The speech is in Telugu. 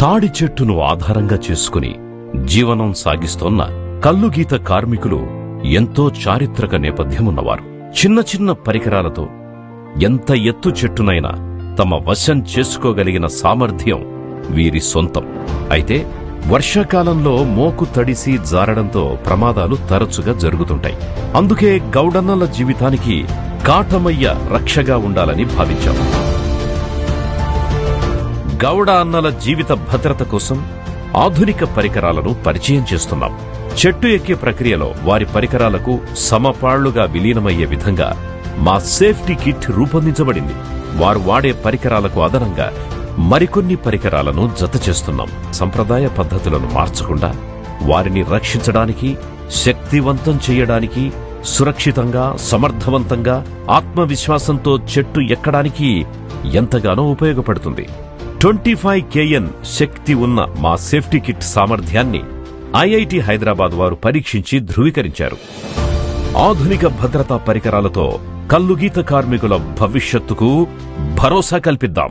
తాడి చెట్టును ఆధారంగా చేసుకుని జీవనం సాగిస్తోన్న కల్లుగీత కార్మికులు ఎంతో చారిత్రక నేపథ్యమున్నవారు. చిన్న చిన్న పరికరాలతో ఎంత ఎత్తు చెట్టునైనా తమ వశం చేసుకోగలిగిన సామర్థ్యం వీరి సొంతం. అయితే వర్షాకాలంలో మోకు తడిసి జారడంతో ప్రమాదాలు తరచుగా జరుగుతుంటాయి. అందుకే గౌడన్నల జీవితానికి కాటమయ్య రక్షగా ఉండాలని భావించాం. గౌడ అన్నల జీవిత భద్రత కోసం ఆధునిక పరికరాలను పరిచయం చేస్తున్నాం. చెట్టు ఎక్కే ప్రక్రియలో వారి పరికరాలకు సమపాళ్లుగా విలీనమయ్యే విధంగా మా సేఫ్టీ కిట్ రూపొందించబడింది. వారు వాడే పరికరాలకు అదనంగా మరికొన్ని పరికరాలను జత చేస్తున్నాం. సంప్రదాయ పద్ధతులను మార్చకుండా వారిని రక్షించడానికి, శక్తివంతం చేయడానికి, సురక్షితంగా, సమర్థవంతంగా, ఆత్మవిశ్వాసంతో చెట్టు ఎక్కడానికి ఎంతగానో ఉపయోగపడుతుంది. 25 kN శక్తి ఉన్న మా సేఫ్టీ కిట్ సామర్థ్యాన్ని ఐఐటి హైదరాబాద్ వారు పరీక్షించి ధృవీకరించారు. ఆధునిక భద్రతా పరికరాలతో కల్లుగీత కార్మికుల భవిష్యత్తుకు భరోసా కల్పిద్దాం.